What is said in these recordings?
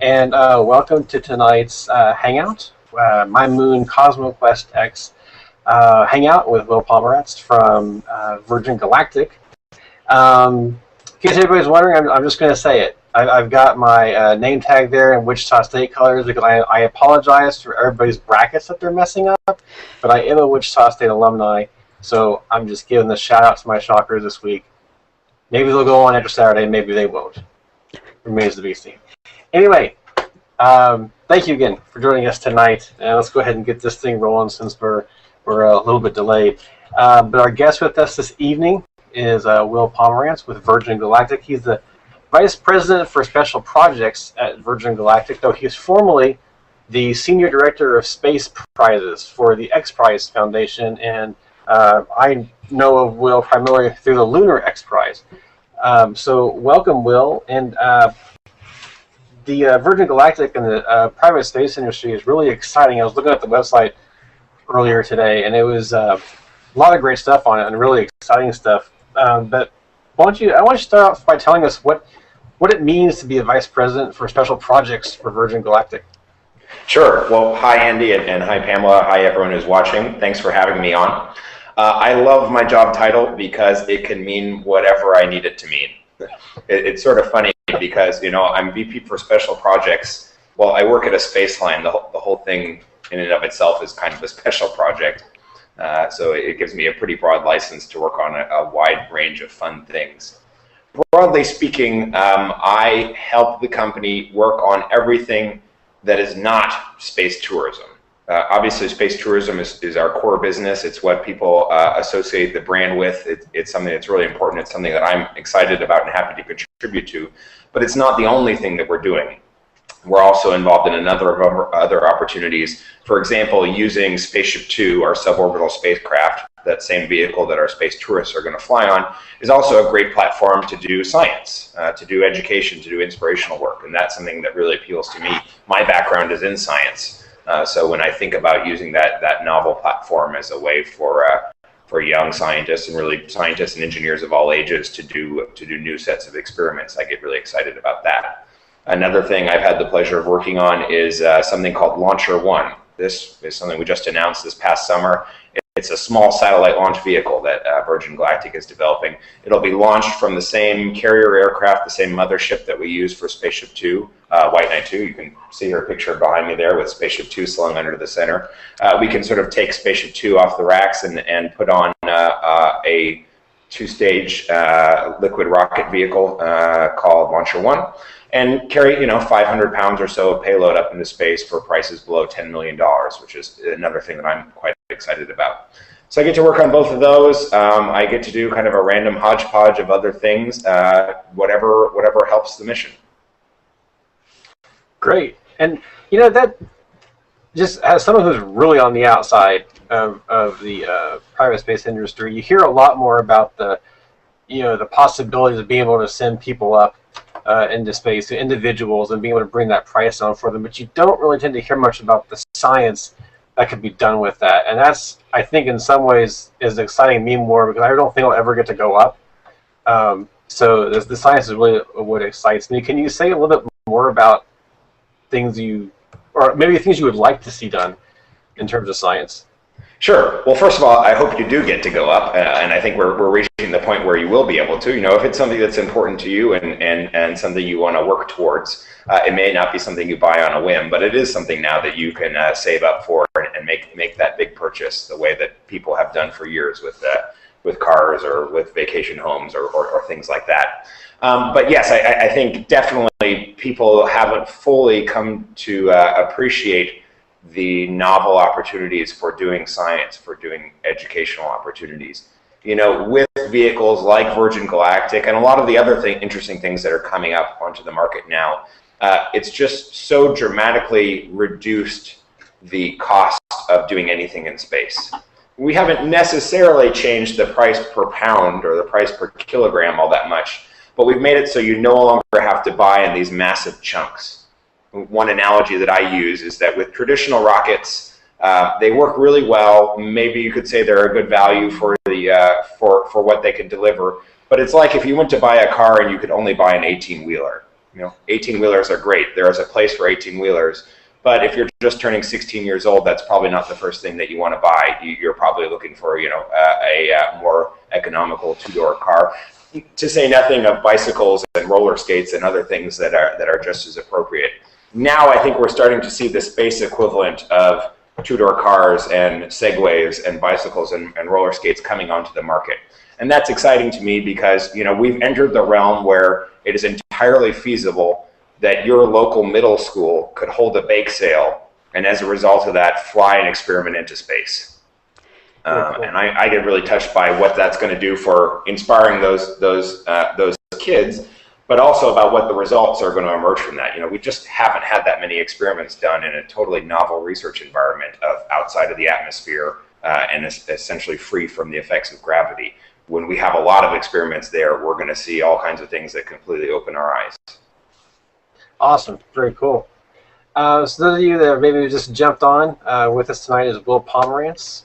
and welcome to tonight's Hangout, MyMoon CosmoQuest X Hangout with Will Pomerantz from Virgin Galactic. In case anybody's wondering, I'm just going to say it. I've got my name tag there in Wichita State colors because I apologize for everybody's brackets that they're messing up, but I am a Wichita State alumni, so I'm just giving the shout out to my shockers this week. Maybe they'll go on after Saturday, maybe they won't. Remains to be seen. Anyway, thank you again for joining us tonight, and let's go ahead and get this thing rolling since we're a little bit delayed. But our guest with us this evening is Will Pomerantz with Virgin Galactic. He's the Vice President for Special Projects at Virgin Galactic, though he is formerly the Senior Director of Space Prizes for the XPRIZE Foundation, and I know of Will primarily through the Lunar XPRIZE. So welcome, Will. And the Virgin Galactic and the private space industry is really exciting. I was looking at the website earlier today, and it was a lot of great stuff on it and really exciting stuff. But I want you to start off by telling us what it means to be a vice president for special projects for Virgin Galactic. Sure. Well, hi, Andy, and hi, Pamela. Hi, everyone who's watching. Thanks for having me on. I love my job title because it can mean whatever I need it to mean. It's sort of funny because, I'm VP for Special Projects. Well, I work at a space line. The whole thing in and of itself is kind of a special project. So it gives me a pretty broad license to work on a wide range of fun things. Broadly speaking, I help the company work on everything that is not space tourism. Obviously, space tourism is our core business. It's what people associate the brand with. It's something that's really important. It's something that I'm excited about and happy to contribute to. But it's not the only thing that we're doing. We're also involved in a number of other opportunities. For example, using Spaceship Two, our suborbital spacecraft, that same vehicle that our space tourists are going to fly on, is also a great platform to do science, to do education, to do inspirational work. And that's something that really appeals to me. My background is in science. So when I think about using that novel platform as a way for young scientists and really scientists and engineers of all ages to do new sets of experiments, I get really excited about that. Another thing I've had the pleasure of working on is something called Launcher One. This is something we just announced this past summer. It's a small satellite launch vehicle that Virgin Galactic is developing. It'll be launched from the same carrier aircraft, the same mothership that we use for Spaceship Two, White Knight 2. You can see her picture behind me there with Spaceship Two slung under the center. We can sort of take Spaceship Two off the racks and put on a two-stage liquid rocket vehicle called Launcher One, and carry 500 pounds or so of payload up into space for prices below $10 million, which is another thing that I'm quite excited about. So I get to work on both of those. I get to do kind of a random hodgepodge of other things, whatever helps the mission. Great. And that just as someone who's really on the outside of the private space industry, you hear a lot more about the possibilities of being able to send people up into space, to individuals, and being able to bring that price down for them. But you don't really tend to hear much about the science that could be done with that. And that's, I think, in some ways is exciting me more because I don't think I'll ever get to go up. So the science is really what excites me. Can you say a little bit more about things or maybe things you would like to see done in terms of science? Sure. Well, first of all, I hope you do get to go up, and I think we're reaching the point where you will be able to. If it's something that's important to you and something you want to work towards, it may not be something you buy on a whim, but it is something now that you can save up for and make that big purchase the way that people have done for years with cars or with vacation homes or things like that. But yes, I think definitely people haven't fully come to appreciate the novel opportunities for doing science, for doing educational opportunities. With vehicles like Virgin Galactic and a lot of the other interesting things that are coming up onto the market now, it's just so dramatically reduced the cost of doing anything in space. We haven't necessarily changed the price per pound or the price per kilogram all that much, but we've made it so you no longer have to buy in these massive chunks. One analogy that I use is that with traditional rockets, they work really well. Maybe you could say they're a good value for what they can deliver. But it's like if you went to buy a car and you could only buy an 18-wheeler. 18-wheelers are great. There is a place for 18-wheelers. But if you're just turning 16 years old, that's probably not the first thing that you want to buy. You're probably looking for, a more economical two-door car. To say nothing of bicycles and roller skates and other things that are just as appropriate. Now I think we're starting to see the space equivalent of two-door cars and Segways and bicycles and roller skates coming onto the market. And that's exciting to me because, we've entered the realm where it is entirely feasible that your local middle school could hold a bake sale, and as a result of that, fly an experiment into space. And I get really touched by what that's going to do for inspiring those kids, but also about what the results are going to emerge from that. We just haven't had that many experiments done in a totally novel research environment of outside of the atmosphere and essentially free from the effects of gravity. When we have a lot of experiments there, we're going to see all kinds of things that completely open our eyes. Awesome. Very cool. So those of you that maybe just jumped on with us tonight is Will Pomerantz,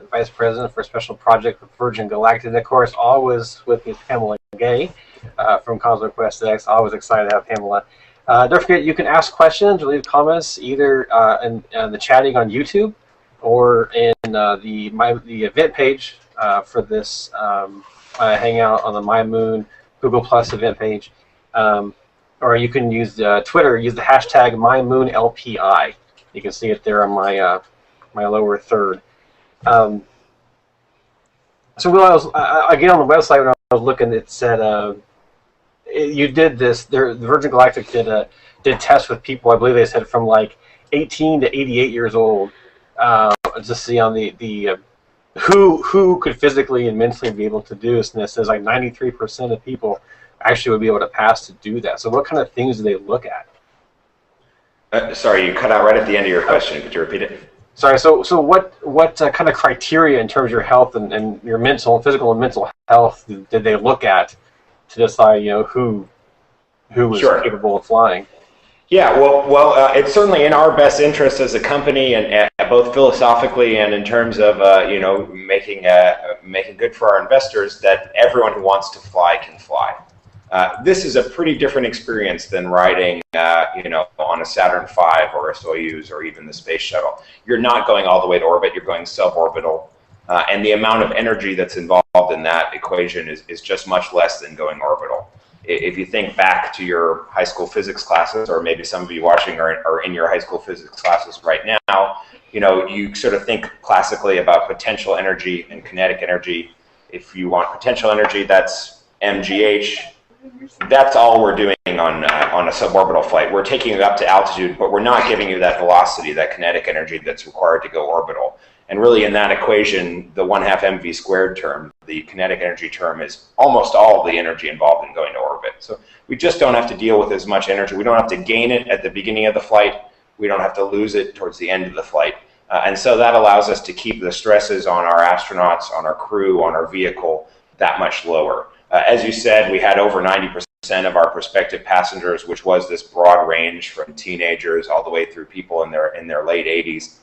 Vice President for a Special Project with Virgin Galactic. And of course, always with me is Pamela Gay from CosmoQuest X. Always excited to have Pamela. Don't forget, you can ask questions or leave comments either in the chatting on YouTube or in the event page for this Hangout on the MyMoon Google Plus event page. Or you can use Twitter, use the hashtag MyMoonLPI. You can see it there on my lower third. So when I was, again, on the website when I was looking, it said you did this, the Virgin Galactic did tests with people, I believe they said from like 18 to 88 years old, to see on the who could physically and mentally be able to do this. And it says like 93% of people actually would be able to pass to do that. So what kind of things do they look at? Sorry, you cut out right at the end of your question. Could you repeat it? Sorry. So what kind of criteria in terms of your health and your physical and mental health did they look at to decide who was capable of flying? Yeah, well, it's certainly in our best interest as a company, and both philosophically and in terms of making good for our investors, that everyone who wants to fly can fly. This is a pretty different experience than riding, on a Saturn V or a Soyuz or even the space shuttle. You're not going all the way to orbit; you're going suborbital, and the amount of energy that's involved in that equation is just much less than going orbital. If you think back to your high school physics classes, or maybe some of you watching are in your high school physics classes right now, you sort of think classically about potential energy and kinetic energy. If you want potential energy, that's mgh. That's all we're doing on a suborbital flight. We're taking it up to altitude, but we're not giving you that velocity, that kinetic energy that's required to go orbital. And really in that equation, the 1/2 mv squared term, the kinetic energy term, is almost all of the energy involved in going to orbit. So we just don't have to deal with as much energy. We don't have to gain it at the beginning of the flight. We don't have to lose it towards the end of the flight. And so that allows us to keep the stresses on our astronauts, on our crew, on our vehicle that much lower. As you said, we had over 90% of our prospective passengers, which was this broad range from teenagers all the way through people in their late 80s,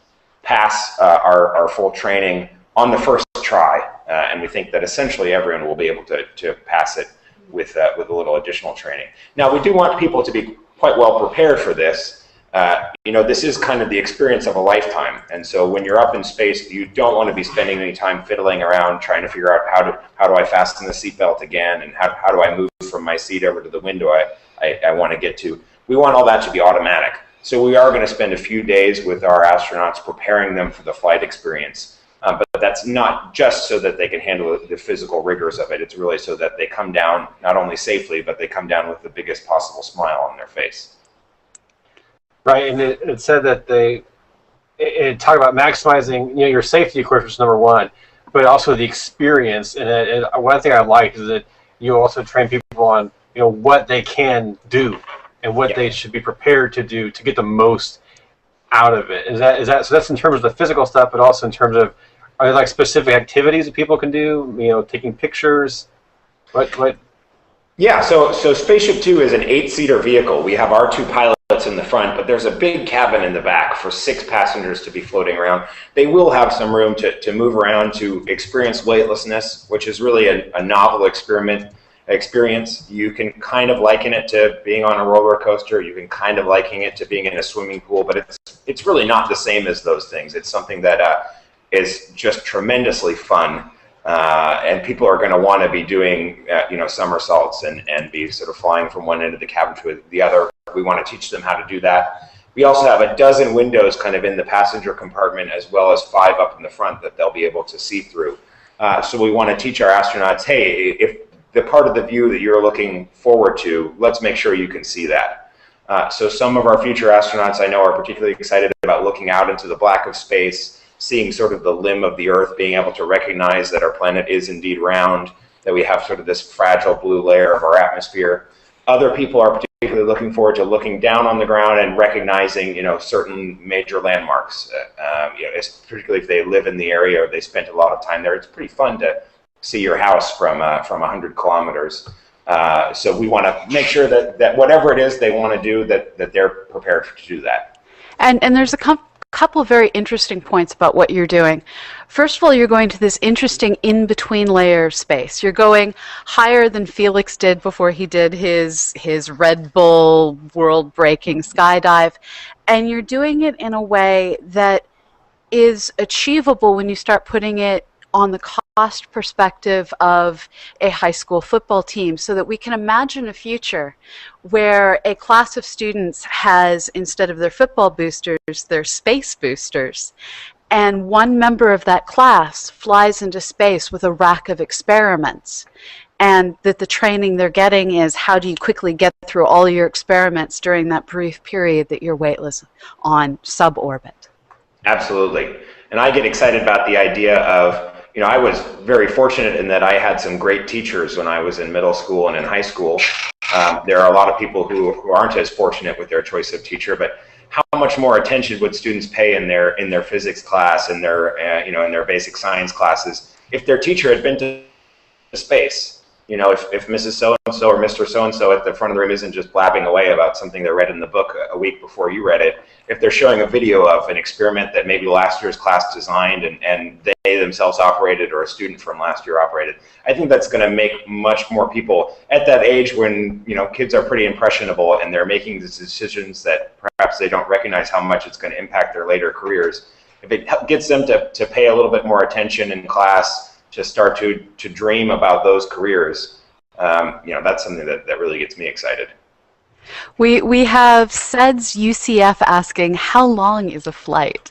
pass our full training on the first try. And we think that essentially everyone will be able to pass it with a little additional training. Now, we do want people to be quite well prepared for this. This is kind of the experience of a lifetime. And so when you're up in space, you don't want to be spending any time fiddling around trying to figure out how do I fasten the seatbelt again, and how do I move from my seat over to the window I want to get to. We want all that to be automatic. So we are going to spend a few days with our astronauts preparing them for the flight experience. But that's not just so that they can handle the physical rigors of it. It's really so that they come down not only safely, but they come down with the biggest possible smile on their face. Right, and it said that it talked about maximizing your safety, of course, which is number one, but also the experience. And one thing I like is that you also train people on what they can do and what they should be prepared to do to get the most out of it. Is that so? That's in terms of the physical stuff, but also in terms of, are there like specific activities that people can do? Taking pictures. What? Yeah. So Spaceship Two is an 8-seater vehicle. We have our 2 pilots in the front, but there's a big cabin in the back for 6 passengers to be floating around. They will have some room to move around, to experience weightlessness, which is really a novel experiment. experience. You can kind of liken it to being on a roller coaster. You can kind of liken it to being in a swimming pool, but it's really not the same as those things. It's something that is just tremendously fun, and people are going to want to be doing somersaults and be sort of flying from one end of the cabin to the other. We want to teach them how to do that. We also have a dozen windows kind of in the passenger compartment, as well as 5 up in the front that they'll be able to see through. So we want to teach our astronauts, hey, if the part of the view that you're looking forward to, let's make sure you can see that. So some of our future astronauts I know are particularly excited about looking out into the black of space, seeing sort of the limb of the Earth, being able to recognize that our planet is indeed round, that we have sort of this fragile blue layer of our atmosphere. Other people are particularly looking forward to looking down on the ground and recognizing, certain major landmarks. Particularly if they live in the area or they spent a lot of time there, it's pretty fun to see your house from 100 kilometers. So we want to make sure that whatever it is they want to do, that they're prepared to do that. And there's a couple of very interesting points about what you're doing. First of all, you're going to this interesting in-between layer of space. You're going higher than Felix did before he did his Red Bull world-breaking skydive, and you're doing it in a way that is achievable when you start putting it on the cost perspective of a high school football team, so that we can imagine a future where a class of students has, instead of their football boosters, their space boosters, and one member of that class flies into space with a rack of experiments, and that the training they're getting is how do you quickly get through all your experiments during that brief period that you're weightless on suborbit. Absolutely. And I get excited about the idea of, I was very fortunate in that I had some great teachers when I was in middle school and in high school. There are a lot of people who aren't as fortunate with their choice of teacher, but how much more attention would students pay in their physics class, in their in their basic science classes, if their teacher had been to space? If Mrs. So-and-so or Mr. So-and-so at the front of the room isn't just blabbing away about something they read in the book a week before you read it, if they're showing a video of an experiment that maybe last year's class designed and they themselves operated, or a student from last year operated, I think that's going to make much more people at that age when, kids are pretty impressionable and they're making these decisions that perhaps they don't recognize how much it's going to impact their later careers. If it gets them to pay a little bit more attention in class, to start to dream about those careers, that's something that really gets me excited. We have SEDS UCF asking, how long is a flight?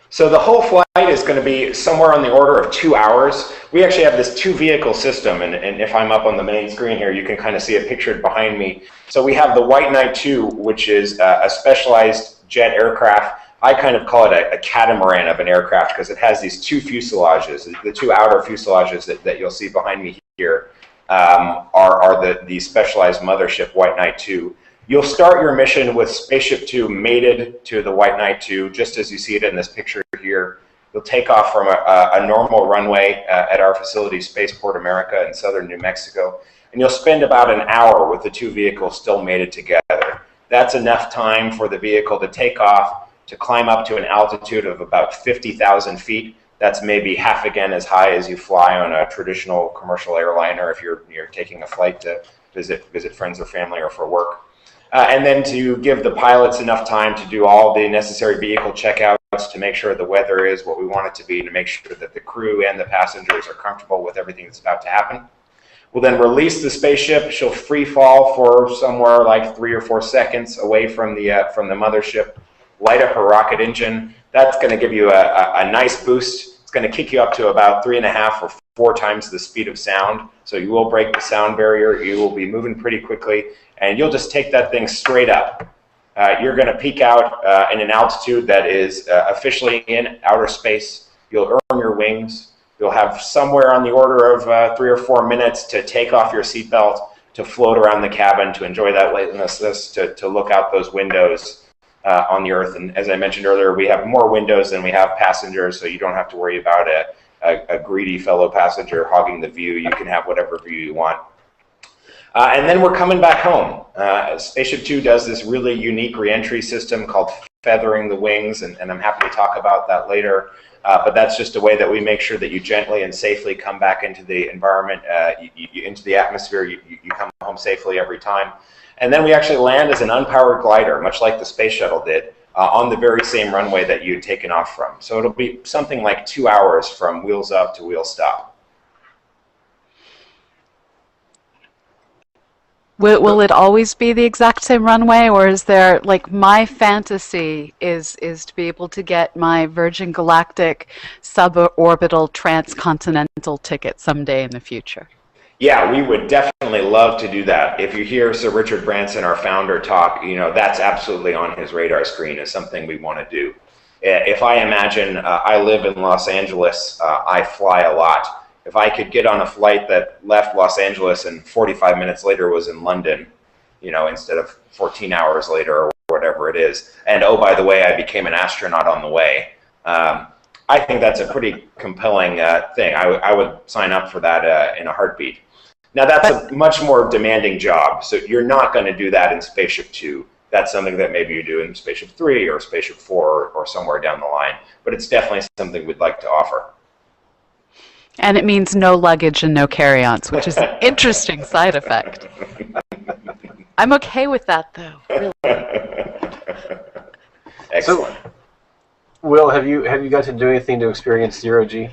So the whole flight is going to be somewhere on the order of 2 hours. We actually have this 2-vehicle system, and if I'm up on the main screen here, you can kind of see it pictured behind me. So we have the White Knight 2, which is a specialized jet aircraft. I kind of call it a catamaran of an aircraft because it has these 2 fuselages. The 2 outer fuselages that you'll see behind me here are the specialized mothership White Knight 2. You'll start your mission with Spaceship 2 mated to the White Knight 2, just as you see it in this picture here. You'll take off from a normal runway at our facility, Spaceport America in southern New Mexico, and you'll spend about an hour with the 2 vehicles still mated together. That's enough time for the vehicle to take off, to climb up to an altitude of about 50,000 feet. That's maybe half again as high as you fly on a traditional commercial airliner if you're taking a flight to visit friends or family or for work. And then to give the pilots enough time to do all the necessary vehicle checkouts to make sure the weather is what we want it to be, to make sure that the crew and the passengers are comfortable with everything that's about to happen. We'll then release the spaceship. She'll free fall for somewhere like 3 or 4 seconds away from the mothership. Light up her rocket engine. That's going to give you a nice boost. It's going to kick you up to about 3.5 or 4 times the speed of sound. So you will break the sound barrier. You will be moving pretty quickly, and you'll just take that thing straight up. You're going to peak out in an altitude that is officially in outer space. You'll earn your wings. You'll have somewhere on the order of 3 or 4 minutes to take off your seatbelt, to float around the cabin, to enjoy that weightlessness, to look out those windows on the Earth. And as I mentioned earlier, we have more windows than we have passengers, so you don't have to worry about a greedy fellow passenger hogging the view. You can have whatever view you want. And then we're coming back home. Spaceship 2 does this really unique reentry system called feathering the wings, and I'm happy to talk about that later. But that's just a way that we make sure that you gently and safely come back into the environment, into the atmosphere. You come home safely every time. And then we actually land as an unpowered glider, much like the space shuttle did, on the very same runway that you'd taken off from. So it'll be something like 2 hours from wheels up to wheels stop. Will it always be the exact same runway, or is there, like, my fantasy is to be able to get my Virgin Galactic suborbital transcontinental ticket someday in the future? Yeah, we would definitely love to do that. If you hear Sir Richard Branson, our founder, talk, that's absolutely on his radar screen as something we want to do. If I imagine, I live in Los Angeles, I fly a lot. If I could get on a flight that left Los Angeles and 45 minutes later was in London, instead of 14 hours later or whatever it is, and oh, by the way, I became an astronaut on the way, I think that's a pretty compelling thing. I would sign up for that in a heartbeat. Now, that's a much more demanding job, so you're not going to do that in Spaceship 2. That's something that maybe you do in Spaceship 3 or Spaceship 4 or somewhere down the line, but it's definitely something we'd like to offer. And it means no luggage and no carry-ons, which is an interesting side effect. I'm okay with that, though. Really. Excellent. So, Will, have you got to do anything to experience zero-G?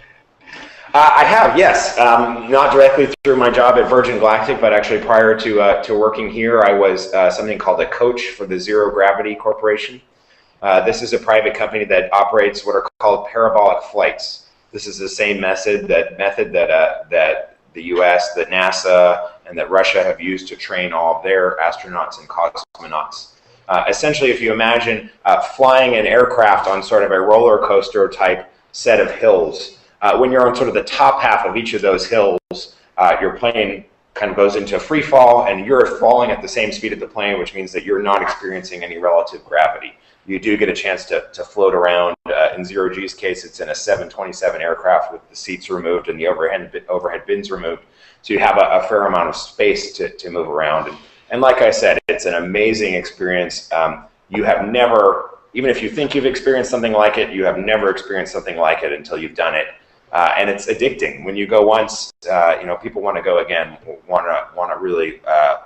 I have, yes. Not directly through my job at Virgin Galactic, but actually prior to working here, I was something called a coach for the Zero Gravity Corporation. This is a private company that operates what are called parabolic flights. This is the same method that the U.S., that NASA, and that Russia have used to train all of their astronauts and cosmonauts. Essentially, if you imagine flying an aircraft on sort of a roller coaster type set of hills, when you're on sort of the top half of each of those hills, your plane kind of goes into free fall, and you're falling at the same speed of the plane, which means that you're not experiencing any relative gravity. You do get a chance to float around. In Zero G's case, it's in a 727 aircraft with the seats removed and the overhead bins removed. So you have a fair amount of space to move around. And like I said, it's an amazing experience. You have never, even if you think you've experienced something like it, you have never experienced something like it until you've done it. And it's addicting. When you go once, people want to go again, want to really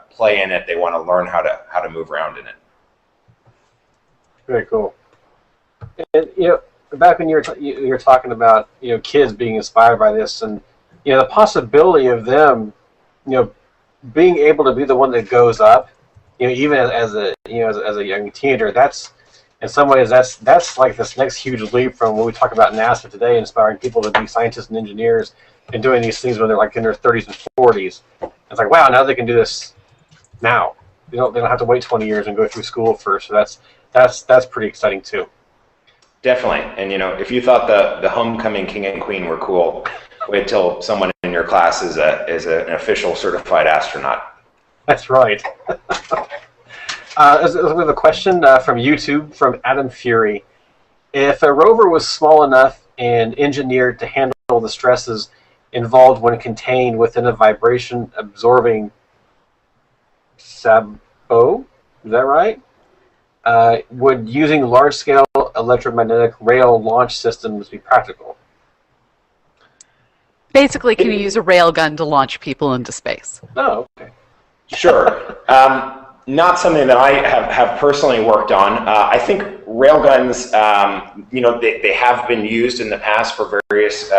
play in it. They want to learn how to move around in it. Very cool. And back when you were talking about kids being inspired by this, and the possibility of them being able to be the one that goes up, even as a young teenager, that's in some ways that's like this next huge leap from when we talk about NASA today, inspiring people to be scientists and engineers and doing these things when they're like in their 30s and 40s. It's like, wow, now they can do this now. They don't have to wait 20 years and go through school first. So that's pretty exciting too. Definitely. And if you thought the homecoming king and queen were cool, wait till someone in your class is an official certified astronaut. That's right. We have a question from YouTube from Adam Fury. If a rover was small enough and engineered to handle the stresses involved when contained within a vibration-absorbing sabot, is that right? Would using large-scale electromagnetic rail launch systems be practical? Basically, can you use a railgun to launch people into space? Oh, okay. Sure. Not something that I have personally worked on. I think railguns, they have been used in the past for various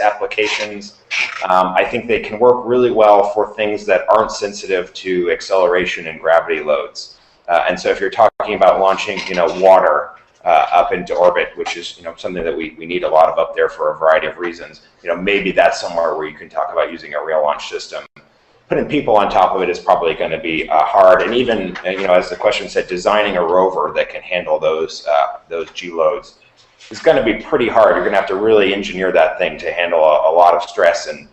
applications. I think they can work really well for things that aren't sensitive to acceleration and gravity loads. And so if you're talking about launching, water up into orbit, which is, something that we need a lot of up there for a variety of reasons, maybe that's somewhere where you can talk about using a rail launch system. Putting people on top of it is probably going to be hard, and even as the question said, designing a rover that can handle those G loads is going to be pretty hard. You're going to have to really engineer that thing to handle a lot of stress, and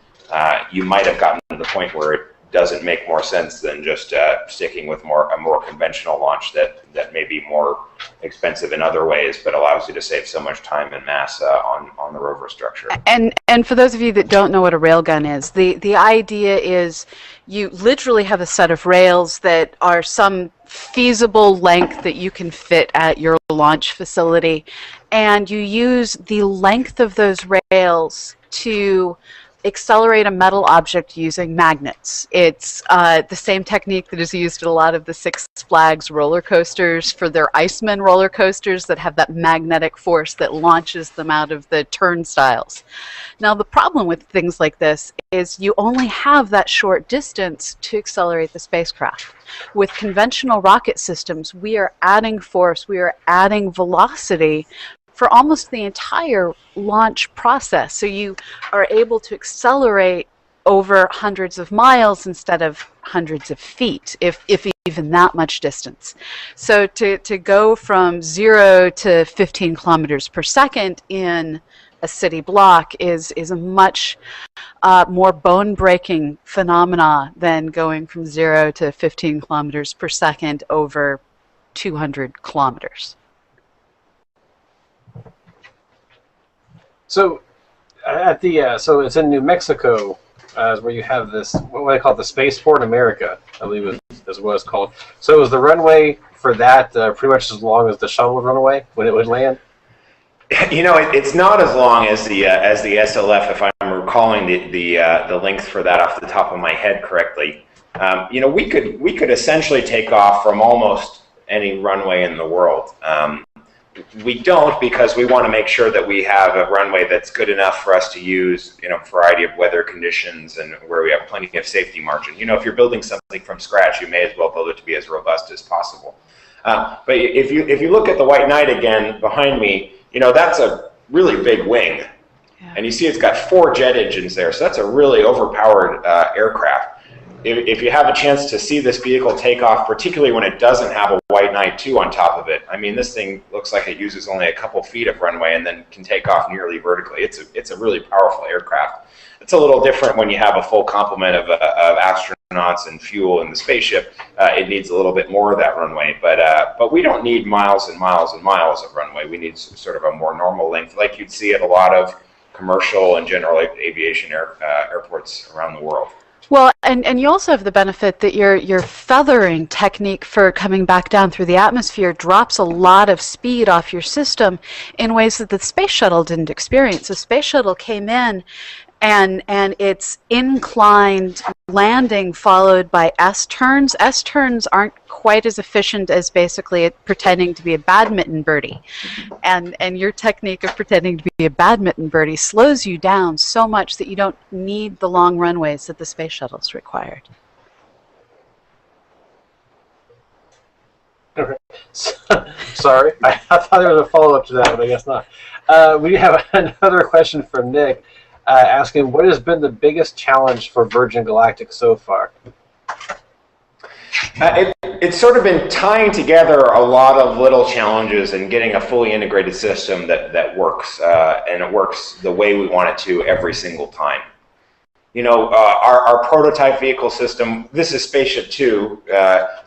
you might have gotten to the point where it doesn't make more sense than just sticking with a more conventional launch that may be more expensive in other ways, but allows you to save so much time and mass on the rover structure. And for those of you that don't know what a railgun is, the idea is You literally have a set of rails that are some feasible length that you can fit at your launch facility, and you use the length of those rails to accelerate a metal object using magnets. It's the same technique that is used at a lot of the Six Flags roller coasters for their Iceman roller coasters that have that magnetic force that launches them out of the turnstiles. Now, the problem with things like this is you only have that short distance to accelerate the spacecraft. With conventional rocket systems, we are adding force, we are adding velocity for almost the entire launch process. So you are able to accelerate over hundreds of miles instead of hundreds of feet, if even that much distance. So to go from 0 to 15 kilometers per second in a city block is a much more bone-breaking phenomena than going from 0 to 15 kilometers per second over 200 kilometers. So, at the so it's in New Mexico, where you have this what they call the Spaceport America, I believe is what it's called. So, was the runway for that pretty much as long as the shuttle runway when it would land? You know, it's not as long as the SLF, if I'm recalling the length for that off the top of my head correctly. You know, we could essentially take off from almost any runway in the world. We don't, because we want to make sure that we have a runway that's good enough for us to use, you know, a variety of weather conditions and where we have plenty of safety margin. You know, if you're building something from scratch, you may as well build it to be as robust as possible. But if you look at the White Knight again behind me, you know, that's a really big wing. Yeah. And you see it's got 4 jet engines there, so that's a really overpowered aircraft. If you have a chance to see this vehicle take off, particularly when it doesn't have a White Knight 2 on top of it, I mean, this thing looks like it uses only a couple feet of runway and then can take off nearly vertically. It's a really powerful aircraft. It's a little different when you have a full complement of astronauts and fuel in the spaceship. It needs a little bit more of that runway, but we don't need miles and miles and miles of runway. We need sort of a more normal length, like you'd see at a lot of commercial and general aviation airports around the world. Well, and you also have the benefit that your feathering technique for coming back down through the atmosphere drops a lot of speed off your system in ways that the space shuttle didn't experience. The space shuttle came in and its inclined landing followed by S-turns. S-turns aren't quite as efficient as basically pretending to be a badminton birdie. And your technique of pretending to be a badminton birdie slows you down so much that you don't need the long runways that the space shuttles required. Okay. Sorry, I thought there was a follow-up to that, but I guess not. We have another question from Nick. Asking, what has been the biggest challenge for Virgin Galactic so far? It's sort of been tying together a lot of little challenges and getting a fully integrated system that works, and it works the way we want it to every single time. You know, our prototype vehicle system, this is Spaceship 2.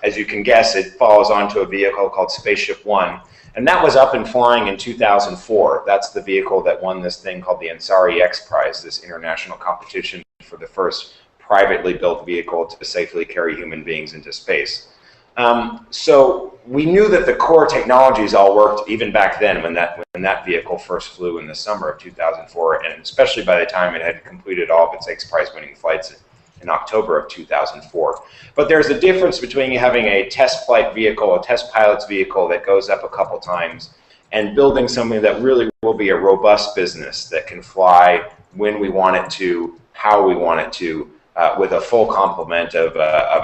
As you can guess, it follows onto a vehicle called Spaceship 1. And that was up and flying in 2004. That's the vehicle that won this thing called the Lunar XPRIZE, this international competition for the first privately built vehicle to safely carry human beings into space. So we knew that the core technologies all worked even back then when that vehicle first flew in the summer of 2004, and especially by the time it had completed all of its XPRIZE winning flights in October of 2004. But there's a difference between having a test flight vehicle, a test pilot's vehicle that goes up a couple times, and building something that really will be a robust business that can fly when we want it to, how we want it to, with a full complement of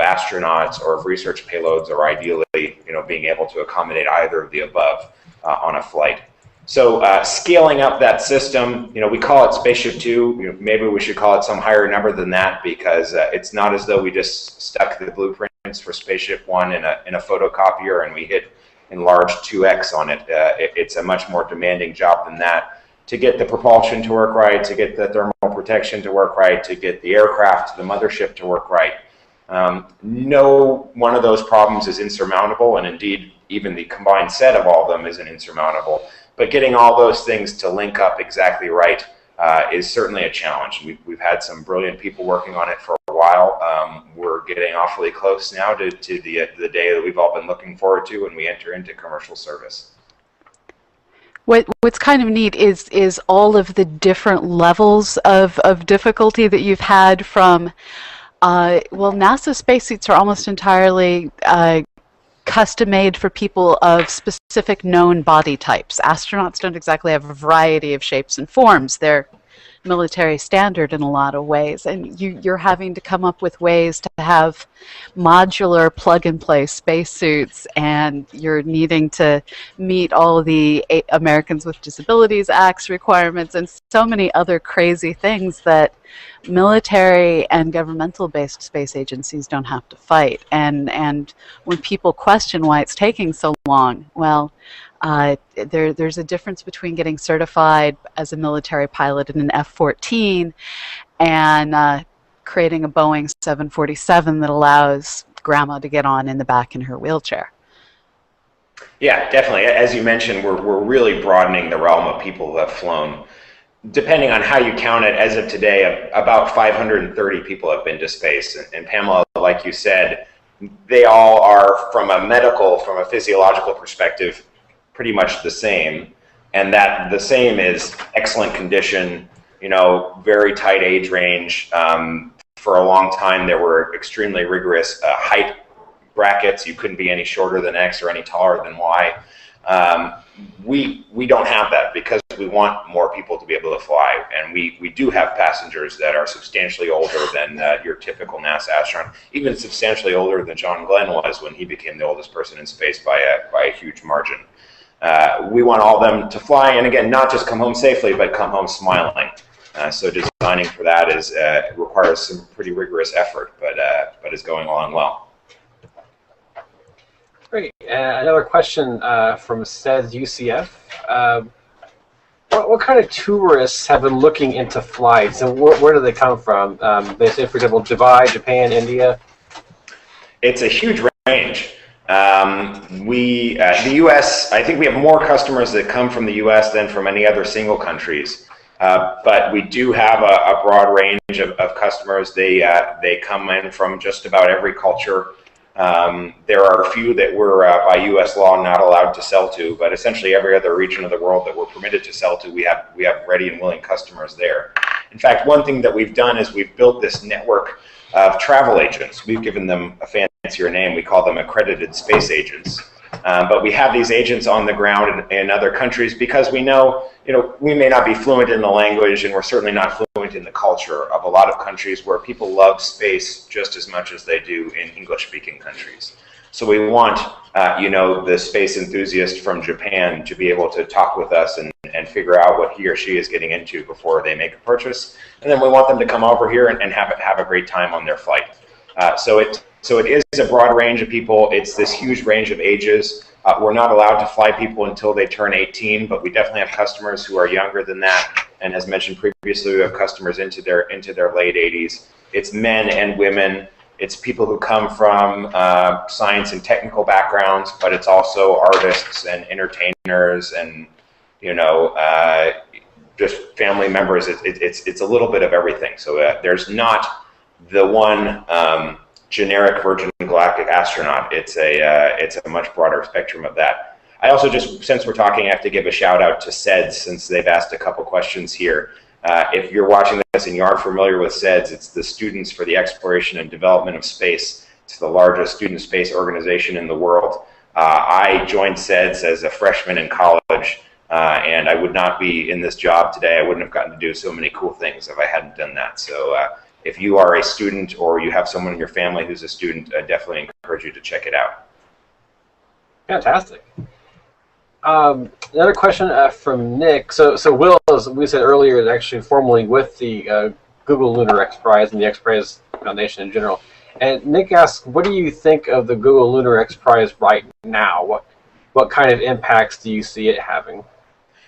astronauts or of research payloads, or ideally, you know, being able to accommodate either of the above on a flight. So scaling up that system, you know, we call it Spaceship 2. You know, maybe we should call it some higher number than that, because it's not as though we just stuck the blueprints for Spaceship 1 in a photocopier and we hit enlarged 2x on it. It's a much more demanding job than that, to get the propulsion to work right, to get the thermal protection to work right, to get the aircraft, the mothership to work right. No one of those problems is insurmountable, and indeed, even the combined set of all of them isn't insurmountable. But getting all those things to link up exactly right is certainly a challenge. We've had some brilliant people working on it for a while. We're getting awfully close now to the day that we've all been looking forward to when we enter into commercial service. What's kind of neat is all of the different levels of difficulty that you've had from, well, NASA spacesuits are almost entirely custom made for people of specific known body types. Astronauts don't exactly have a variety of shapes and forms. They're military standard in a lot of ways, and you're having to come up with ways to have modular plug-and-play spacesuits, and you're needing to meet all the Americans with Disabilities Act's requirements and so many other crazy things that military and governmental-based space agencies don't have to fight. And when people question why it's taking so long, well, there's a difference between getting certified as a military pilot in an F-14 and creating a Boeing 747 that allows grandma to get on in the back in her wheelchair. Yeah, definitely. As you mentioned, we're really broadening the realm of people who have flown. Depending on how you count it, as of today, about 530 people have been to space. And Pamela, like you said, they all are, from a physiological perspective, pretty much the same. And that the same is excellent condition, very tight age range. For a long time, there were extremely rigorous height brackets. You couldn't be any shorter than X or any taller than Y. We don't have that because we want more people to be able to fly, and we do have passengers that are substantially older than your typical NASA astronaut, even substantially older than John Glenn was when he became the oldest person in space by a huge margin. We want all of them to fly, and again, not just come home safely, but come home smiling. So designing for that requires some pretty rigorous effort, but is going along well. Great. Another question from SEDS UCF. What kind of tourists have been looking into flights, and where do they come from? They say, for example, Dubai, Japan, India? It's a huge range. The U.S., I think we have more customers that come from the U.S. than from any other single countries. But we do have a broad range of customers. They come in from just about every culture. There are a few that we're, by U.S. law, not allowed to sell to, but essentially every other region of the world that we're permitted to sell to, we have ready and willing customers there. In fact, one thing that we've done is we've built this network of travel agents. We've given them a fancier name. We call them accredited space agents. But we have these agents on the ground in other countries because we know, we may not be fluent in the language, and we're certainly not fluent in the culture of a lot of countries where people love space just as much as they do in English-speaking countries. So we want, the space enthusiast from Japan to be able to talk with us and figure out what he or she is getting into before they make a purchase. And then we want them to come over here and have a great time on their flight. So it is a broad range of people. It's this huge range of ages. We're not allowed to fly people until they turn 18, but we definitely have customers who are younger than that. And as mentioned previously, we have customers into their late 80s. It's men and women. It's people who come from science and technical backgrounds, but it's also artists and entertainers and just family members. It's a little bit of everything. So there's not the one generic Virgin Galactic astronaut. It's a much broader spectrum of that. I also just, since we're talking, I have to give a shout out to SEDS since they've asked a couple questions here. If you're watching this and you aren't familiar with SEDS, it's the Students for the Exploration and Development of Space. It's the largest student space organization in the world. I joined SEDS as a freshman in college, and I would not be in this job today. I wouldn't have gotten to do so many cool things if I hadn't done that. So if you are a student or you have someone in your family who's a student, I definitely encourage you to check it out. Fantastic. Another question from Nick. So Will, as we said earlier, is actually formally with the Google Lunar XPRIZE and the XPRIZE Foundation in general. And Nick asks, what do you think of the Google Lunar XPRIZE right now? What kind of impacts do you see it having?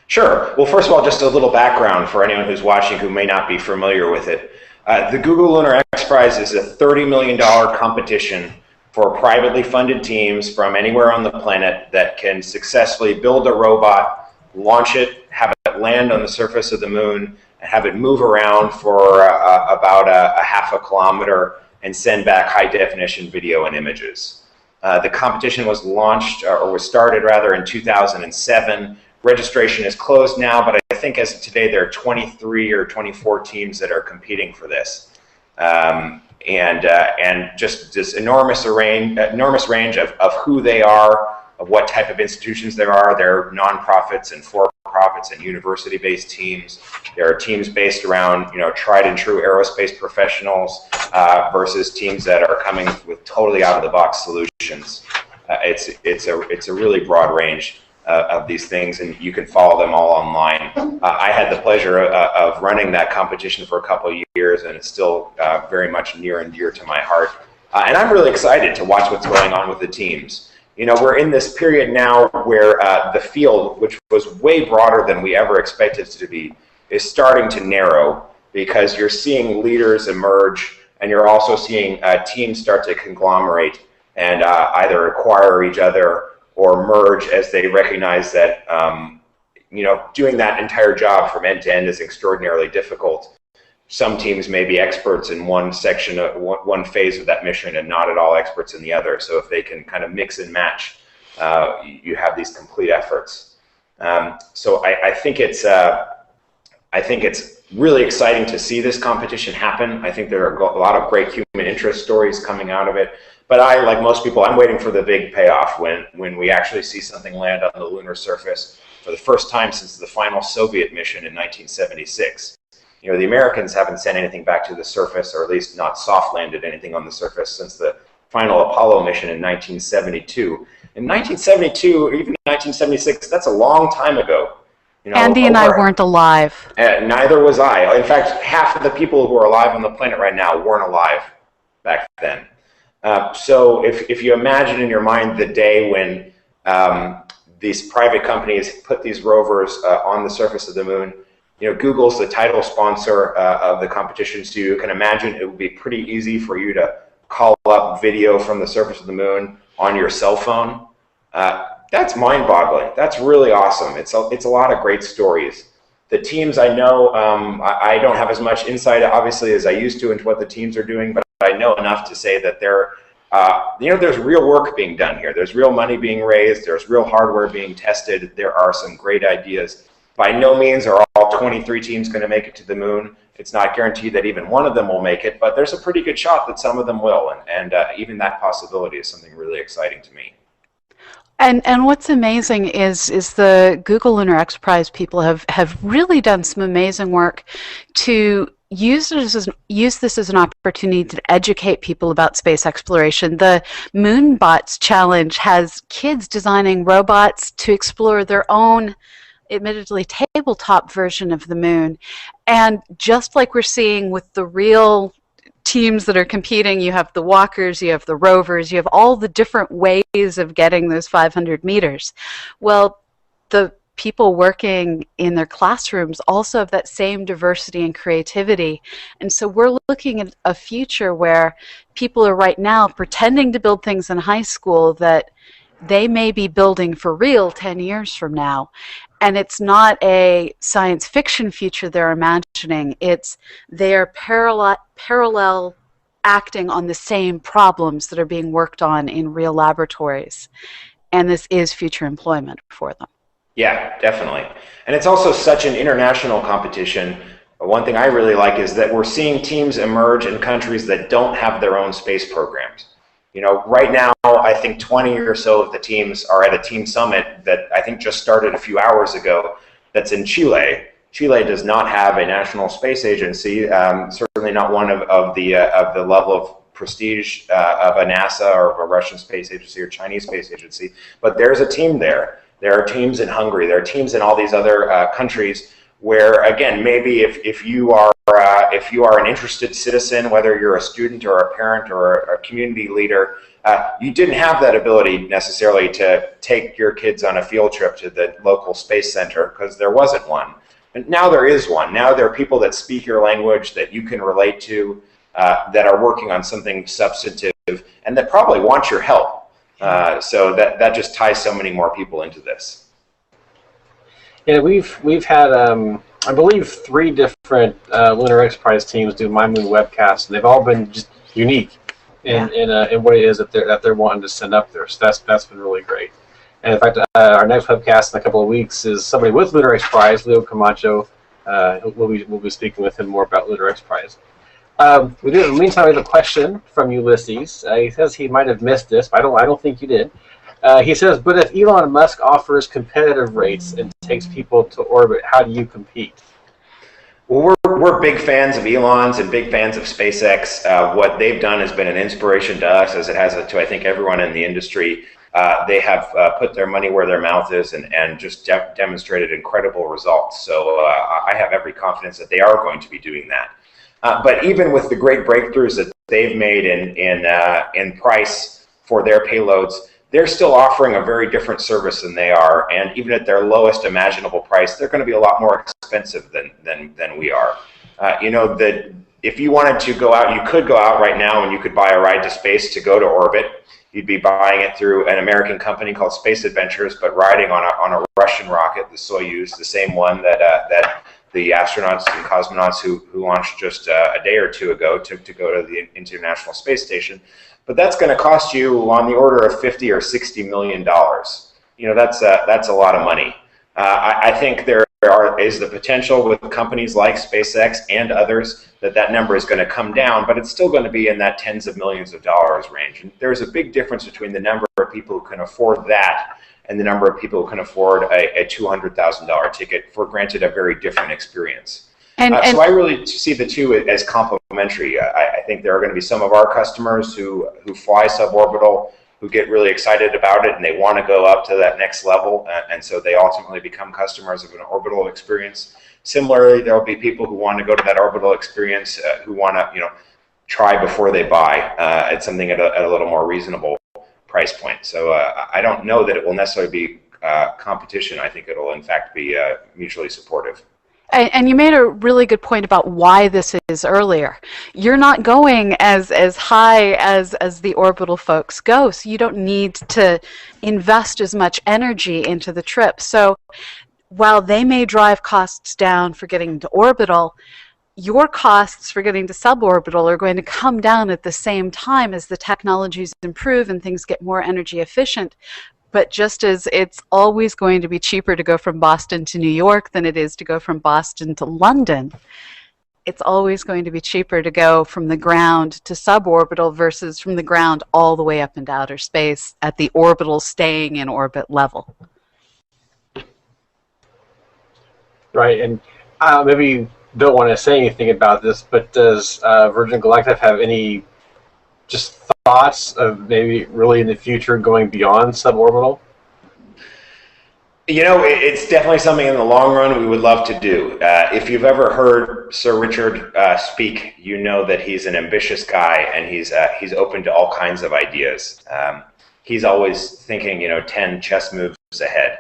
Sure. Well, first of all, just a little background for anyone who's watching who may not be familiar with it. The Google Lunar XPRIZE is a $30 million competition for privately funded teams from anywhere on the planet that can successfully build a robot, launch it, have it land on the surface of the moon, and have it move around for about a half a kilometer and send back high-definition video and images. The competition was launched, or was started rather, in 2007. Registration is closed now, but I think as of today there are 23 or 24 teams that are competing for this. And just this enormous range of who they are, of what type of institutions there are. There are nonprofits and for-profits and university-based teams. There are teams based around, tried and true aerospace professionals versus teams that are coming with totally out-of-the-box solutions. It's a really broad range of these things, and you can follow them all online. I had the pleasure of running that competition for a couple of years, and it's still very much near and dear to my heart. And I'm really excited to watch what's going on with the teams. We're in this period now where the field, which was way broader than we ever expected it to be, is starting to narrow, because you're seeing leaders emerge, and you're also seeing teams start to conglomerate and either acquire each other or merge as they recognize that doing that entire job from end to end is extraordinarily difficult. Some teams may be experts in one section, one phase of that mission, and not at all experts in the other. So if they can kind of mix and match, you have these complete efforts. So I think it's really exciting to see this competition happen. I think there are a lot of great human interest stories coming out of it. But I, like most people, I'm waiting for the big payoff when we actually see something land on the lunar surface for the first time since the final Soviet mission in 1976. The Americans haven't sent anything back to the surface, or at least not soft landed anything on the surface, since the final Apollo mission in 1972. In 1972, or even 1976, that's a long time ago. Andy and I weren't alive. Neither was I. In fact, half of the people who are alive on the planet right now weren't alive back then. So if you imagine in your mind the day when these private companies put these rovers on the surface of the moon, Google's the title sponsor of the competition, so you can imagine it would be pretty easy for you to call up video from the surface of the moon on your cell phone. That's mind-boggling. That's really awesome. It's a lot of great stories. The teams, I know, I don't have as much insight, obviously, as I used to into what the teams are doing, but I know enough to say that there's real work being done here. There's real money being raised. There's real hardware being tested. There are some great ideas. By no means are all 23 teams going to make it to the moon. It's not guaranteed that even one of them will make it, but there's a pretty good shot that some of them will, and even that possibility is something really exciting to me. And what's amazing is the Google Lunar XPRIZE people have really done some amazing work to use this as an opportunity to educate people about space exploration. The Moonbots Challenge has kids designing robots to explore their own, admittedly tabletop version of the moon. And just like we're seeing with the real teams that are competing, you have the walkers, you have the rovers, you have all the different ways of getting those 500 meters. Well, the people working in their classrooms also have that same diversity and creativity. And so we're looking at a future where people are right now pretending to build things in high school that they may be building for real 10 years from now. And it's not a science fiction future they're imagining. They're parallel acting on the same problems that are being worked on in real laboratories. And this is future employment for them. Yeah, definitely. And it's also such an international competition. One thing I really like is that we're seeing teams emerge in countries that don't have their own space programs. Right now, I think 20 or so of the teams are at a team summit that I think just started a few hours ago that's in Chile. Chile does not have a national space agency, certainly not one of the level of prestige of a NASA or of a Russian space agency or Chinese space agency, but there's a team there. There are teams in Hungary. There are teams in all these other countries where, again, maybe if you are an interested citizen, whether you're a student or a parent or a community leader, you didn't have that ability necessarily to take your kids on a field trip to the local space center because there wasn't one. And now there is one. Now there are people that speak your language that you can relate to, that are working on something substantive, and that probably want your help. So that just ties so many more people into this. Yeah, we've had I believe 3 different Lunar XPRIZE teams do MyMoon webcasts, and they've all been just unique in what it is that they're wanting to send up there. So that's been really great. And in fact, our next webcast in a couple of weeks is somebody with Lunar XPRIZE, Leo Camacho. We'll be speaking with him more about Lunar XPRIZE. In the meantime, we have a question from Ulysses. He says he might have missed this, but I don't think you did. He says, but if Elon Musk offers competitive rates and takes people to orbit, how do you compete? Well, we're big fans of Elon's and big fans of SpaceX. What they've done has been an inspiration to us, as it has to, I think, everyone in the industry. They have put their money where their mouth is and just demonstrated incredible results. So I have every confidence that they are going to be doing that. But even with the great breakthroughs that they've made in price for their payloads, they're still offering a very different service than they are. And even at their lowest imaginable price, they're going to be a lot more expensive than we are. You know, that if you wanted to go out, you could go out right now and you could buy a ride to space to go to orbit. You'd be buying it through an American company called Space Adventures, but riding on a Russian rocket, the Soyuz, the same one that the astronauts and cosmonauts who launched just a day or two ago took to go to the International Space Station. But that's going to cost you on the order of $50 or $60 million. You know, that's a lot of money. I think there is the potential with companies like SpaceX and others that number is going to come down, but it's still going to be in that tens of millions of dollars range. And there's a big difference between the number of people who can afford that and the number of people who can afford a $200,000 ticket for, granted, a very different experience. So I really see the two as complementary. I think there are going to be some of our customers who fly suborbital, who get really excited about it and they want to go up to that next level, and so they ultimately become customers of an orbital experience. Similarly, there will be people who want to go to that orbital experience who want to, try before they buy at something at a little more reasonable price point. So I don't know that it will necessarily be competition. I think it will in fact be mutually supportive. And you made a really good point about why this is earlier. You're not going as high as the orbital folks go, so you don't need to invest as much energy into the trip. So while they may drive costs down for getting to orbital, your costs for getting to suborbital are going to come down at the same time as the technologies improve and things get more energy efficient. But just as it's always going to be cheaper to go from Boston to New York than it is to go from Boston to London, it's always going to be cheaper to go from the ground to suborbital versus from the ground all the way up into outer space at the orbital staying in orbit level. Right, and maybe you don't want to say anything about this, but does Virgin Galactic have any just thoughts of maybe really in the future going beyond suborbital? It's definitely something in the long run we would love to do. If you've ever heard Sir Richard speak, you know that he's an ambitious guy and he's open to all kinds of ideas. He's always thinking, 10 chess moves ahead.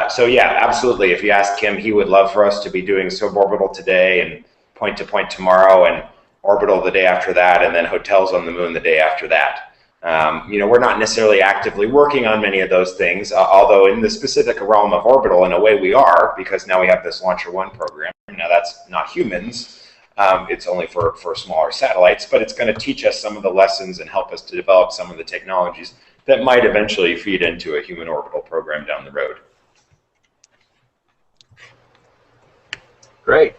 So yeah, absolutely. If you ask him, he would love for us to be doing suborbital today and point to point tomorrow and orbital the day after that, and then hotels on the moon the day after that. We're not necessarily actively working on many of those things, although in the specific realm of orbital, in a way we are, because now we have this Launcher One program. Now that's not humans, it's only for smaller satellites, but it's going to teach us some of the lessons and help us to develop some of the technologies that might eventually feed into a human orbital program down the road. Great.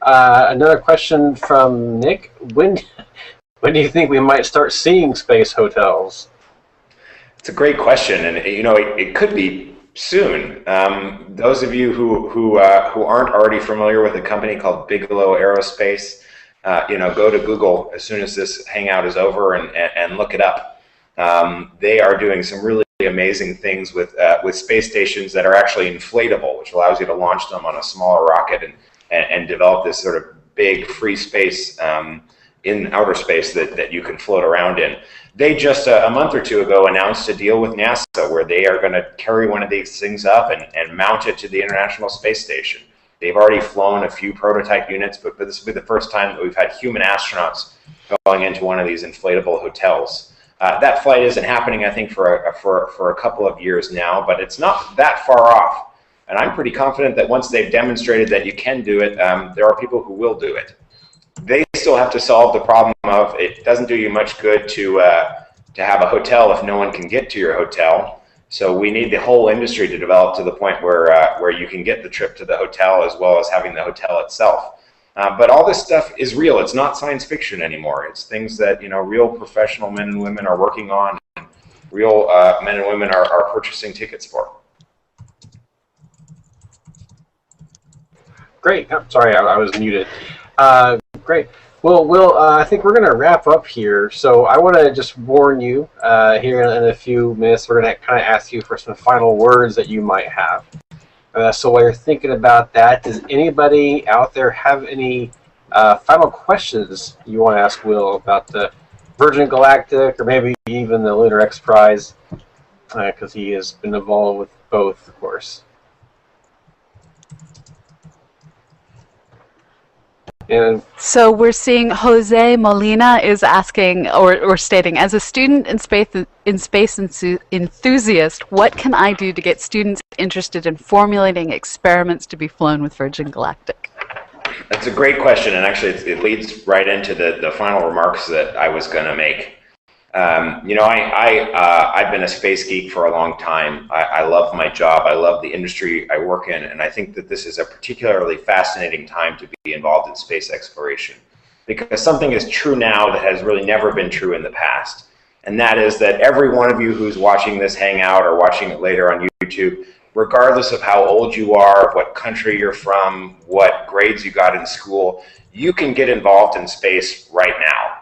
Another question from Nick. When do you think we might start seeing space hotels? It's a great question, and it could be soon. Those of you who aren't already familiar with a company called Bigelow Aerospace, go to Google as soon as this Hangout is over and look it up. They are doing some really amazing things with space stations that are actually inflatable, which allows you to launch them on a smaller rocket and develop this sort of big free space in outer space that you can float around in. They just a month or two ago announced a deal with NASA where they are going to carry one of these things up and mount it to the International Space Station. They've already flown a few prototype units, but this will be the first time that we've had human astronauts going into one of these inflatable hotels. That flight isn't happening, I think, for a couple of years now, but it's not that far off. And I'm pretty confident that once they've demonstrated that you can do it, there are people who will do it. They still have to solve the problem of it doesn't do you much good to have a hotel if no one can get to your hotel. So we need the whole industry to develop to the point where you can get the trip to the hotel as well as having the hotel itself. But all this stuff is real. It's not science fiction anymore. It's things that real professional men and women are working on, and real men and women are purchasing tickets for. Great. Oh, sorry, I was muted. Great. Well, Will, I think we're going to wrap up here. So I want to just warn you here in a few minutes, we're going to kind of ask you for some final words that you might have. So while you're thinking about that, does anybody out there have any final questions you want to ask Will about the Virgin Galactic or maybe even the Lunar XPRIZE? Because he has been involved with both, of course. And so we're seeing Jose Molina is asking or stating, as a student and space enthusiast, what can I do to get students interested in formulating experiments to be flown with Virgin Galactic? That's a great question, and actually it leads right into the final remarks that I was going to make. I've been a space geek for a long time. I love my job. I love the industry I work in, and I think that this is a particularly fascinating time to be involved in space exploration, because something is true now that has really never been true in the past, and that is that every one of you who's watching this Hangout or watching it later on YouTube, regardless of how old you are, what country you're from, what grades you got in school, you can get involved in space right now.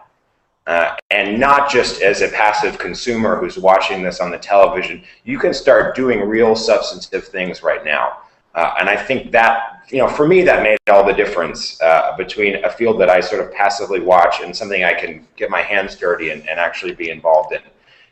And not just as a passive consumer who's watching this on the television. You can start doing real substantive things right now. And I think that, for me, that made all the difference between a field that I sort of passively watch and something I can get my hands dirty and actually be involved in.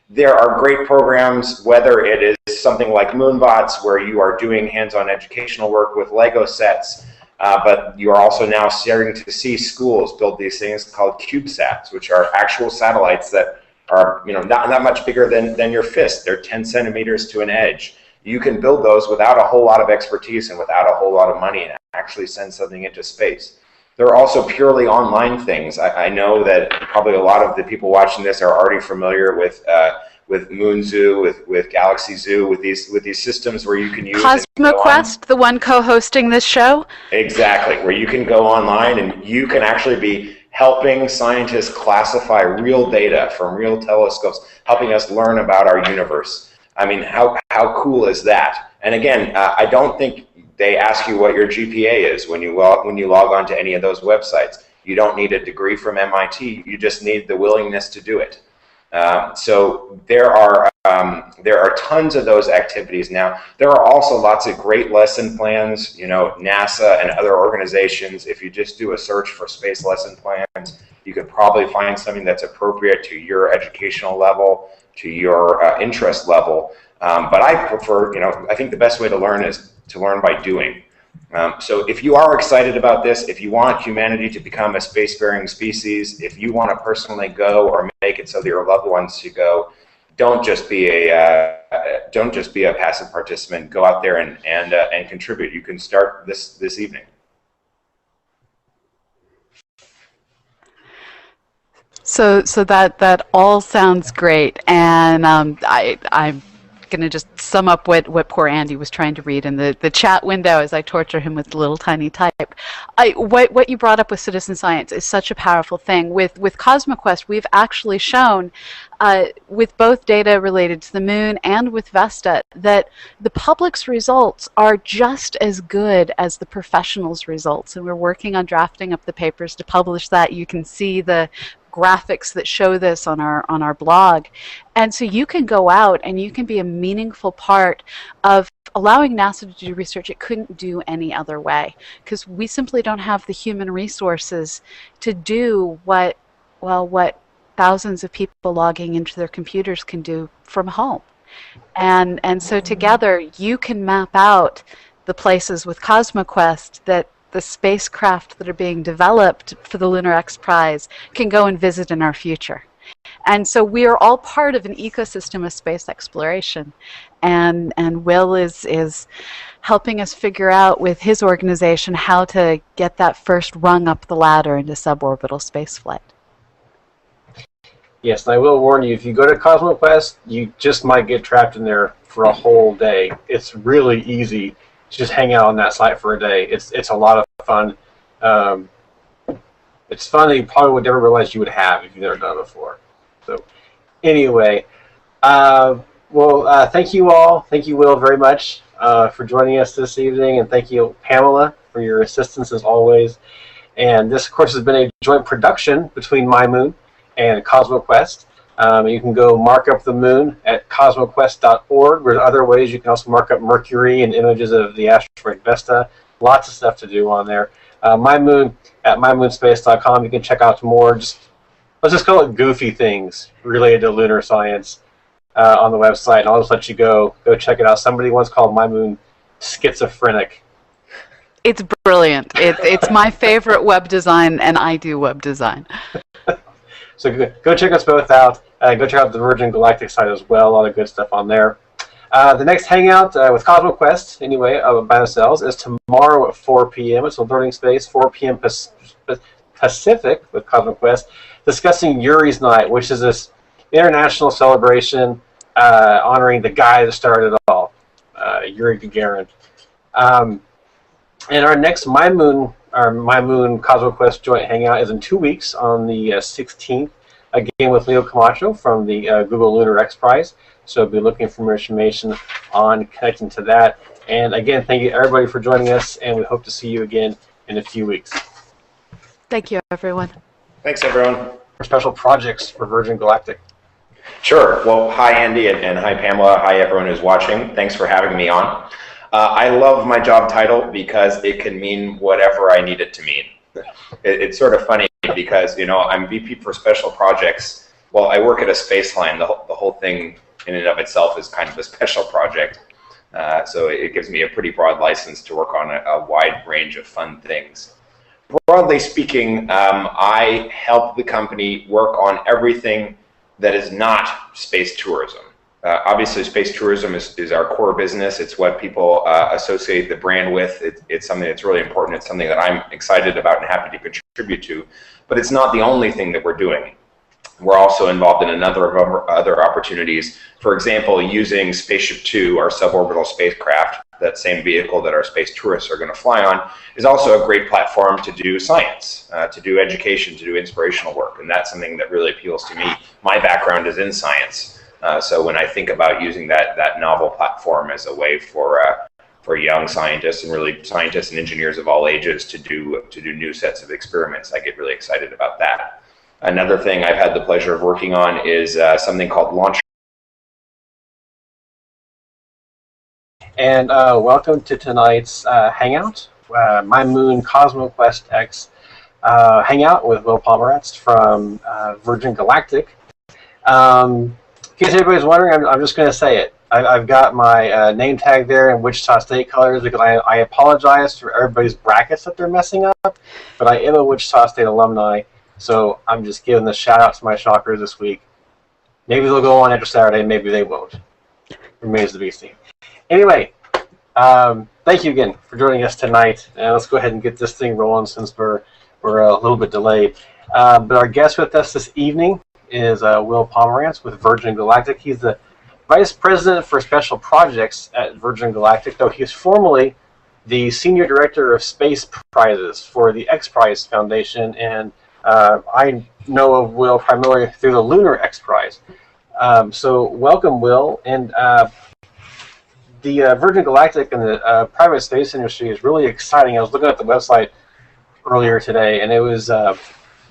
There are great programs, whether it is something like Moonbots, where you are doing hands-on educational work with Lego sets, but you are also now starting to see schools build these things called CubeSats, which are actual satellites that are not much bigger than your fist. They're 10 centimeters to an edge. You can build those without a whole lot of expertise and without a whole lot of money and actually send something into space. There are also purely online things. I know that probably a lot of the people watching this are already familiar with Moon Zoo, with Galaxy Zoo, with these systems where you can use CosmoQuest, the one co-hosting this show. Exactly, where you can go online and you can actually be helping scientists classify real data from real telescopes, helping us learn about our universe. I mean, how cool is that? And again, I don't think they ask you what your GPA is when you log on to any of those websites. You don't need a degree from MIT. You just need the willingness to do it. So there are tons of those activities now. There are also lots of great lesson plans. NASA and other organizations. If you just do a search for space lesson plans, you could probably find something that's appropriate to your educational level, to your interest level. But I prefer, I think the best way to learn is to learn by doing. So if you are excited about this, if you want humanity to become a spacefaring species, if you want to personally go or make it so that your loved ones to go, don't just be a passive participant. Go out there and contribute. You can start this evening. So that all sounds great, and I'm going to just sum up what poor Andy was trying to read in the chat window as I torture him with little tiny type. What you brought up with citizen science is such a powerful thing. With CosmoQuest, we've actually shown, with both data related to the moon and with Vesta, that the public's results are just as good as the professionals' results. And we're working on drafting up the papers to publish that. You can see the graphics that show this on our blog, and so you can go out and you can be a meaningful part of allowing NASA to do research it couldn't do any other way, because we simply don't have the human resources to do what thousands of people logging into their computers can do from home. And so together you can map out the places with CosmoQuest that the spacecraft that are being developed for the Lunar XPRIZE can go and visit in our future. And so we are all part of an ecosystem of space exploration. And Will is helping us figure out with his organization how to get that first rung up the ladder into suborbital spaceflight. Yes, and I will warn you, if you go to CosmoQuest, you just might get trapped in there for a whole day. It's really easy to just hang out on that site for a day. It's a lot of fun. It's fun that you probably would never realize you would have if you've never done it before. So anyway, thank you all. Thank you, Will, very much for joining us this evening, and thank you, Pamela, for your assistance as always. And this, of course, has been a joint production between MyMoon and CosmoQuest. You can go mark up the moon at cosmoquest.org. There's other ways you can also mark up Mercury and images of the asteroid Vesta. Lots of stuff to do on there. MyMoon at mymoonspace.com. You can check out more. Let's just call it goofy things related to lunar science on the website. And I'll just let you go check it out. Somebody once called MyMoon schizophrenic. It's brilliant. It's my favorite web design, and I do web design. So go check us both out. Go check out the Virgin Galactic site as well. A lot of good stuff on there. The next hangout with CosmoQuest, anyway, by themselves, is tomorrow at 4 p.m. It's on Learning Space, 4 p.m. Pacific with CosmoQuest, discussing Yuri's Night, which is this international celebration honoring the guy that started it all, Yuri Gagarin. And our next MyMoon CosmoQuest joint hangout is in 2 weeks on the 16th, again with Leo Camacho from the Google Lunar XPRIZE. So be looking for more information on connecting to that. And again, thank you everybody for joining us, and we hope to see you again in a few weeks. Thank you, everyone. Thanks, everyone. For special projects for Virgin Galactic. Sure. Well, hi, Andy, and hi, Pamela. Hi, everyone who's watching. Thanks for having me on. I love my job title because it can mean whatever I need it to mean. It's sort of funny because, I'm VP for special projects. Well, I work at a space line. The whole thing in and of itself is kind of a special project. So it gives me a pretty broad license to work on a wide range of fun things. Broadly speaking, I help the company work on everything that is not space tourism. Obviously, space tourism is our core business. It's what people associate the brand with. It's something that's really important. It's something that I'm excited about and happy to contribute to. But it's not the only thing that we're doing. We're also involved in a number of other opportunities. For example, using Spaceship Two, our suborbital spacecraft, that same vehicle that our space tourists are going to fly on, is also a great platform to do science, to do education, to do inspirational work. And that's something that really appeals to me. My background is in science. So when I think about using that novel platform as a way for young scientists and really scientists and engineers of all ages to do new sets of experiments, I get really excited about that. Another thing I've had the pleasure of working on is something called Launch. And welcome to tonight's hangout, MyMoon CosmoQuest X hangout with Will Pomerantz from Virgin Galactic. In case anybody's wondering, I'm just going to say it. I've got my name tag there in Wichita State colors because I apologize for everybody's brackets that they're messing up, but I am a Wichita State alumni, so I'm just giving the shout out to my shockers this week. Maybe they'll go on after Saturday, maybe they won't. Remains to be seen. Anyway, thank you again for joining us tonight, and let's go ahead and get this thing rolling since we're a little bit delayed. But our guest with us this evening is Will Pomerantz with Virgin Galactic. He's the Vice President for Special Projects at Virgin Galactic, though he is formerly the Senior Director of Space Prizes for the XPRIZE Foundation, and I know of Will primarily through the Lunar XPRIZE. So welcome, Will. And the Virgin Galactic and the private space industry is really exciting. I was looking at the website earlier today, and it was a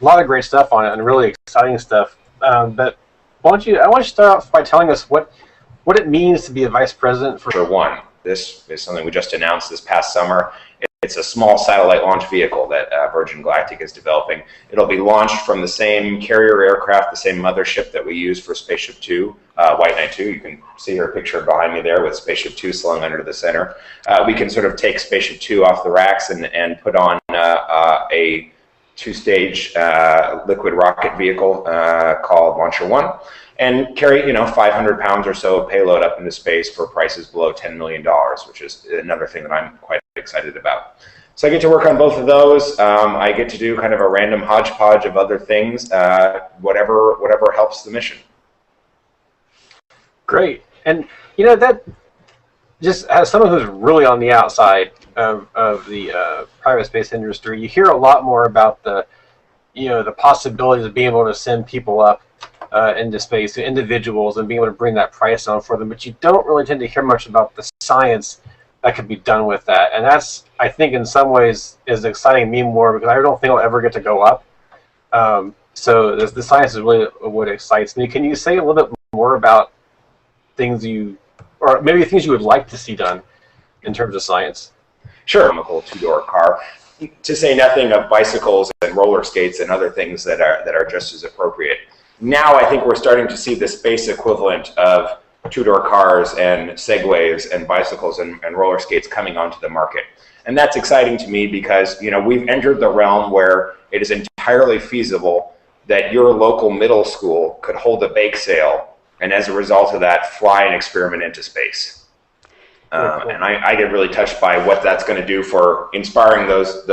lot of great stuff on it and really exciting stuff. But I want you to start off by telling us what it means to be a vice president for one. This is something we just announced this past summer. It's a small satellite launch vehicle that Virgin Galactic is developing. It'll be launched from the same carrier aircraft, the same mothership that we use for Spaceship Two, White Knight 2. You can see her picture behind me there with Spaceship Two slung under the center. We can sort of take Spaceship Two off the racks and put on a two-stage liquid rocket vehicle called Launcher One, and carry 500 pounds or so of payload up into space for prices below $10 million, which is another thing that I'm quite excited about. So I get to work on both of those. I get to do kind of a random hodgepodge of other things, whatever helps the mission. Great. And that just as someone who's really on the outside of the private space industry, you hear a lot more about the possibilities of being able to send people up into space, individuals, and being able to bring that price down for them. But you don't really tend to hear much about the science that could be done with that. And that's, I think, in some ways is exciting me more, because I don't think I'll ever get to go up. So the science is really what excites me. Can you say a little bit more about things or maybe things you would like to see done in terms of science? Sure. A two-door car, to say nothing of bicycles and roller skates and other things that are just as appropriate. Now I think we're starting to see the space equivalent of two-door cars and Segways and bicycles and roller skates coming onto the market. And that's exciting to me because, we've entered the realm where it is entirely feasible that your local middle school could hold a bake sale, and as a result of that, fly an experiment into space. And I get really touched by what that's going to do for inspiring those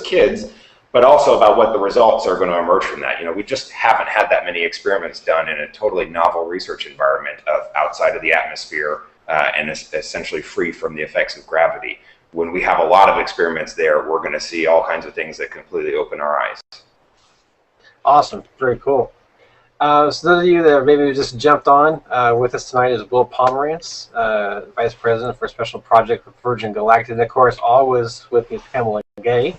kids, but also about what the results are going to emerge from that. We just haven't had that many experiments done in a totally novel research environment of outside of the atmosphere and essentially free from the effects of gravity. When we have a lot of experiments there, we're going to see all kinds of things that completely open our eyes. Awesome. Very cool. So those of you that maybe just jumped on with us tonight is Will Pomerantz, Vice President for a Special Project with Virgin Galactic. And of course, always with me, Pamela Gay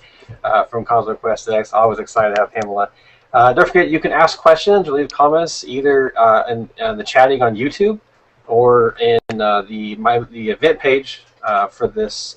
from CosmoQuest X. Always excited to have Pamela. Don't forget, you can ask questions or leave comments either in the chatting on YouTube or in the event page for this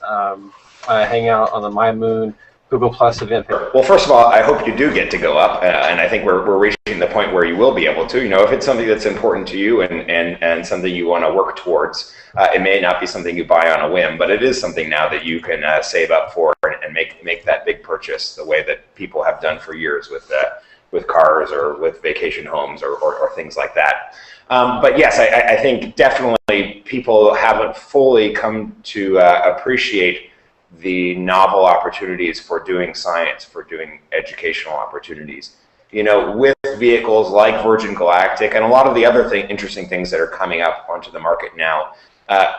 Hangout on the MyMoon Google Plus event page. Well, first of all, I hope you do get to go up, and I think we're reaching the point where you will be able to. If it's something that's important to you and something you want to work towards, it may not be something you buy on a whim, but it is something now that you can save up for and make that big purchase the way that people have done for years with cars or with vacation homes or things like that. But yes, I think definitely people haven't fully come to appreciate the novel opportunities for doing science, for doing educational opportunities. With vehicles like Virgin Galactic and a lot of the other interesting things that are coming up onto the market now,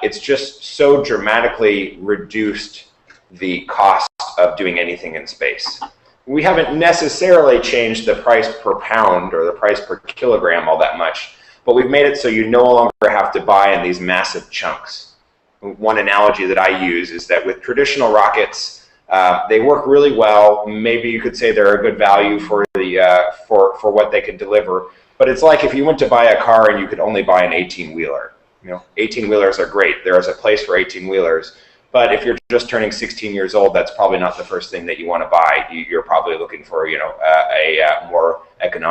it's just so dramatically reduced the cost of doing anything in space. We haven't necessarily changed the price per pound or the price per kilogram all that much, but we've made it so you no longer have to buy in these massive chunks. One analogy that I use is that with traditional rockets, they work really well. Maybe you could say they're a good value for for what they can deliver. But it's like if you went to buy a car and you could only buy an 18-wheeler. 18-wheelers are great. There is a place for 18-wheelers. But if you're just turning 16 years old, that's probably not the first thing that you want to buy. You're probably looking for a more economical